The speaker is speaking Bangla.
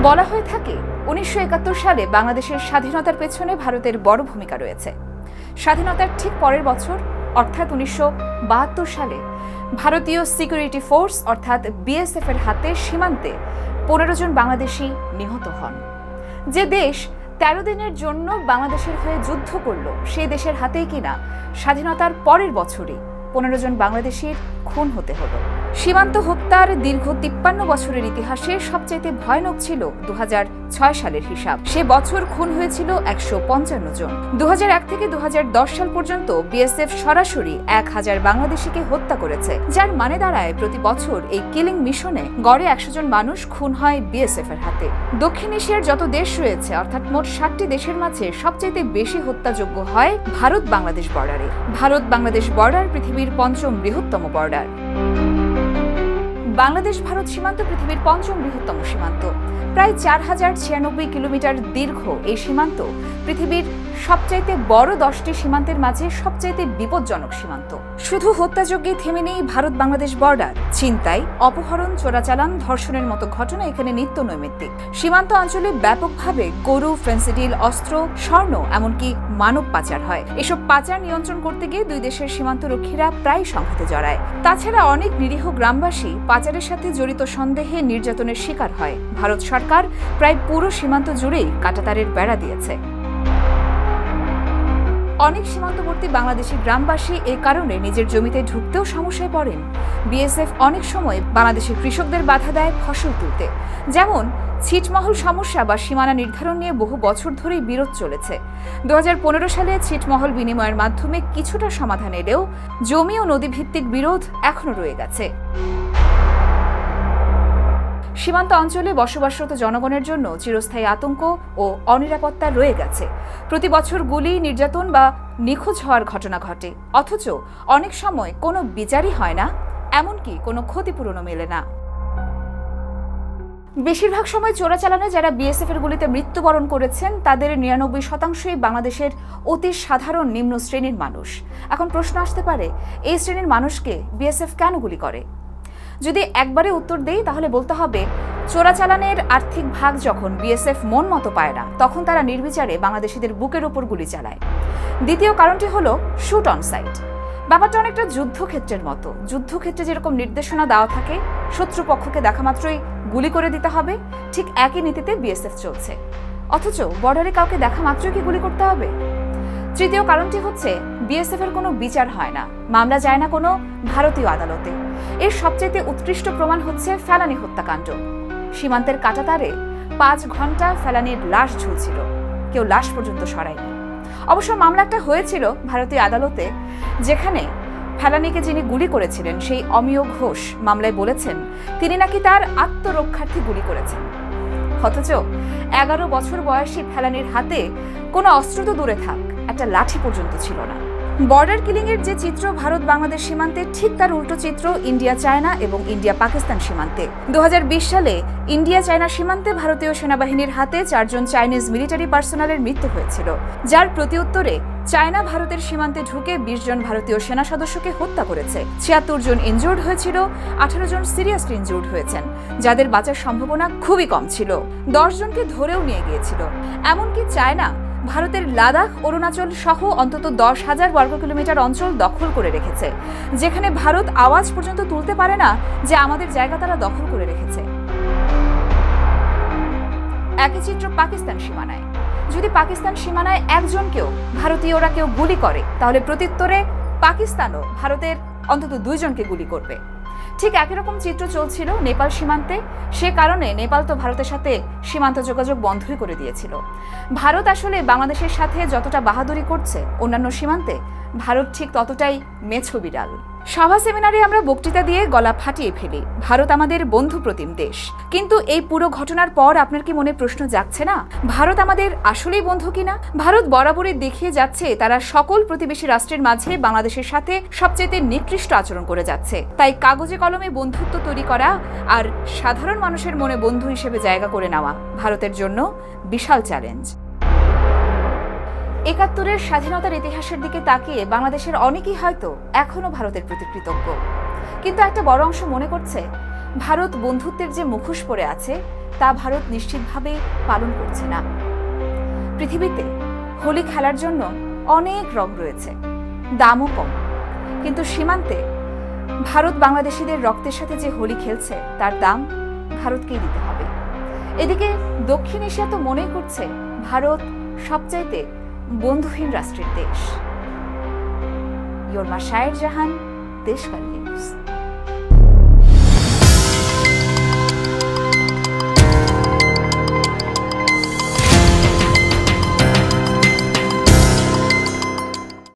বলা হয়ে থাকে ১৯৭১ সালে বাংলাদেশের স্বাধীনতার পেছনে ভারতের বড় ভূমিকা রয়েছে। স্বাধীনতার ঠিক পরের বছর অর্থাৎ ১৯৭২ সালে ভারতীয় সিকিউরিটি ফোর্স অর্থাৎ বিএসএফ এর হাতে সীমান্তে ১৫ জন বাংলাদেশি নিহত হন। যে দেশ ১৩ দিনের জন্য বাংলাদেশের হয়ে যুদ্ধ করল, সেই দেশের হাতেই কিনা স্বাধীনতার পরের বছরই ১৫ জন বাংলাদেশির খুন হতে হলো। সীমান্ত হত্যার দীর্ঘ ৫৩ বছরের ইতিহাসে সবচেয়ে ভয়ানক ছিল ২০০৬ সালের হিসাব। সে বছর খুন হয়েছিল ১৫৫ জন। ২০০১ থেকে ২০১০ সাল পর্যন্ত বিএসএফ সরাসরি ১,০০০ বাংলাদেশিকে হত্যা করেছে, যার মানে দাঁড়ায় প্রতি বছর এই কিলিং মিশনে গড়ে ১০০ জন মানুষ খুন হয় বিএসএফ এর হাতে। দক্ষিণ এশিয়ার যত দেশ রয়েছে অর্থাৎ মোট ৬০টি দেশের মাঝে সবচেয়ে বেশি হত্যাযোগ্য হয় ভারত বাংলাদেশ বর্ডারে। ভারত বাংলাদেশ বর্ডার পৃথিবীর পঞ্চম বৃহত্তম বর্ডার। বাংলাদেশ ভারত সীমান্ত পৃথিবীর পঞ্চম বৃহত্তম সীমান্ত। প্রায় ৪,০৯৬ কিলোমিটার দীর্ঘ এই সীমান্ত পৃথিবীর সবচাইতে বড় ১০টি সীমান্তের মাঝে সবচাইতে বিপজ্জনক সীমান্ত। শুধু হত্যাযজ্ঞে থেমে নেই ভারত বাংলাদেশ বর্ডার। ছিনতাই, অপহরণ, চোরাচালান, ধর্ষণের মতো ঘটনা এখানে নিত্য নৈমিত্তিক। সীমান্ত অঞ্চলে ব্যাপকভাবে গরু, ফেন্সিডিল, অস্ত্র, স্বর্ণ, এমনকি মানব পাচার হয়। এসব পাচার নিয়ন্ত্রণ করতে গিয়ে দুই দেশের সীমান্তরক্ষীরা প্রায় সংঘাতে জড়ায়। তাছাড়া অনেক নিরীহ গ্রামবাসী পাচারের সাথে জড়িত সন্দেহে নির্যাতনের শিকার হয়। ভারত সরকার প্রায় পুরো সীমান্ত জুড়েই কাঁটাতারের বেড়া দিয়েছে। অনেক সীমান্তবর্তী বাংলাদেশি গ্রামবাসী এ কারণে নিজের জমিতে ঢুকতেও সমস্যায় পড়েন। বিএসএফ অনেক সময় বাংলাদেশের কৃষকদের বাধা দেয় ফসল তুলতে। যেমন ছিটমহল সমস্যা বা সীমানা নির্ধারণ নিয়ে বহু বছর ধরেই বিরোধ চলেছে। ২০১৫ সালে ছিটমহল বিনিময়ের মাধ্যমে কিছুটা সমাধান এলেও জমি ও নদীভিত্তিক বিরোধ এখনো রয়ে গেছে। সীমান্ত অঞ্চলে বসবাসরত জনগণের জন্য চিরস্থায়ী আতঙ্ক ও অনিরাপত্তা রয়ে গেছে। প্রতি বছর গুলি, নির্যাতন বা নিখোঁজ হওয়ার ঘটনা ঘটে, অথচ অনেক সময় কোনো বিচারই হয় না, এমনকি কোনো ক্ষতিপূরণও মেলে না। বেশিরভাগ সময় চোরাচালানে যারা বিএসএফ এর গুলিতে মৃত্যুবরণ করেছেন তাদের ৯৯% বাংলাদেশের অতি সাধারণ নিম্ন শ্রেণীর মানুষ। এখন প্রশ্ন আসতে পারে, এই শ্রেণীর মানুষকে বিএসএফ কেন গুলি করে? যদি একবারে উত্তর দেই তাহলে বলতে হবে, চোরাচালানের আর্থিক ভাগ যখন বিএসএফ মন মতো পায় না, তখন তারা নির্বিচারে বাংলাদেশিদের বুকের উপর গুলি চালায়। দ্বিতীয় কারণটি হলো শুট অন সাইট। ব্যাপারটা অনেকটা যুদ্ধক্ষেত্রের মতো। যুদ্ধক্ষেত্রে যেরকম নির্দেশনা দেওয়া থাকে, শত্রুপক্ষকে দেখা মাত্রই গুলি করে দিতে হবে, ঠিক একই নীতিতে বিএসএফ চলছে। অথচ বর্ডারে কাউকে দেখা মাত্রই কি গুলি করতে হবে? তৃতীয় কারণটি হচ্ছে, বিএসএফ এর কোনো বিচার হয় না, মামলা যায় না কোনো ভারতীয় আদালতে। এর সবচেয়ে উৎকৃষ্ট প্রমাণ হচ্ছে ফেলানী হত্যাকাণ্ড। সীমান্তের কাঁটাতারে ৫ ঘন্টা ফেলানীর লাশ ঝুলছিল, কেউ লাশ পর্যন্ত সরায়নি। অবশ্য মামলাটা হয়েছিল ভারতীয় আদালতে, যেখানে ফেলানীকে যিনি গুলি করেছিলেন সেই অমিয় ঘোষ মামলায় বলেছেন তিনি নাকি তার আত্মরক্ষার্থে গুলি করেছেন। অথচ ১১ বছর বয়সী ফেলানীর হাতে কোনো অস্ত্র তো দূরে থাক, একটা লাঠি পর্যন্ত ছিল না। বর্ডার কিলিং এর যে চিত্র ভারত বাংলাদেশ সীমান্তে, ঠিক তার উল্টো চিত্র ইন্ডিয়া চায়না এবং ইন্ডিয়া পাকিস্তান সীমান্তে। ২০২০ সালে ইন্ডিয়া চায়না সীমান্তে ভারতীয় সেনাবাহিনীর হাতে ৪ জন চাইনিজ মিলিটারি পার্সোনালের মৃত্যু হয়েছিল, যার প্রতিউত্তরে চায়না ভারতের সীমান্তে ঢুকে ২০ জন ভারতীয় সেনা সদস্যকে হত্যা করেছে। ৭৬ জন ইনজুর্ড হয়েছিল, ১৮ জন সিরিয়াসলি ইনজুর্ড হয়েছেন, যাদের বাঁচার সম্ভাবনা খুবই কম ছিল। ১০ জনকে ধরেও নিয়ে গিয়েছিল। এমনকি চায়না ভারতের লাদাখ, অরুণাচল সহ অন্তত ১০,০০০ বর্গ কিলোমিটার অঞ্চল দখল করে রেখেছে, যেখানে ভারত আওয়াজ পর্যন্ত তুলতে পারে না যে আমাদের জায়গা তারা দখল করে রেখেছে। একই চিত্র পাকিস্তান সীমানায়। যদি পাকিস্তান সীমানায় একজনকেও ভারতীয়রা কেউ গুলি করে, তাহলে প্রত্যুত্তরে পাকিস্তানও ভারতের অন্তত ২ জনকে গুলি করবে। ঠিক একই রকম চিত্র চলছিল নেপাল সীমান্তে। সে কারণে নেপাল তো ভারতের সাথে সীমান্ত যোগাযোগ বন্ধই করে দিয়েছিল। ভারত আসলে বাংলাদেশের সাথে যতটা বাহাদুরি করছে, অন্যান্য সীমান্তে ভারত ঠিক ততটাই মেছো বিড়াল। সভা সেমিনারে আমরা বক্তৃতা দিয়ে গলা ফাটিয়ে ফেলি, ভারত আমাদের বন্ধু প্রতিম দেশ। কিন্তু এই পুরো ঘটনার পর আপনার কি মনে প্রশ্ন জাগছে না, ভারত আমাদের আসলেই বন্ধু কিনা? ভারত বরাবরই দেখিয়ে যাচ্ছে তারা সকল প্রতিবেশী রাষ্ট্রের মাঝে বাংলাদেশের সাথে সবচেয়ে নিকৃষ্ট আচরণ করে যাচ্ছে। তাই কাগজে কলমে বন্ধুত্ব তৈরি করা আর সাধারণ মানুষের মনে বন্ধু হিসেবে জায়গা করে নেওয়া ভারতের জন্য বিশাল চ্যালেঞ্জ। ৭১-এর স্বাধীনতার ইতিহাসের দিকে তাকিয়ে বাংলাদেশের অনেকেই হয়তো এখনো ভারতের প্রতি কৃতজ্ঞ, কিন্তু একটা বড় অংশ মনে করছে ভারত বন্ধুত্বের যে মুখোশ পরে আছে তা ভারত নিশ্চিতভাবে পালন করছে না। পৃথিবীতে হোলি খেলার জন্য অনেক রং রয়েছে, দামও কম, কিন্তু সীমান্তে ভারত বাংলাদেশিদের রক্তের সাথে যে হোলি খেলছে তার দাম ভারতকেই দিতে হবে। এদিকে দক্ষিণ এশিয়া তো মনেই করছে ভারত সবচাইতে বন্ধুহীন রাষ্ট্রের দেশ। ইয়োরমা শায়ের জাহান, দেশকাল নিউজ।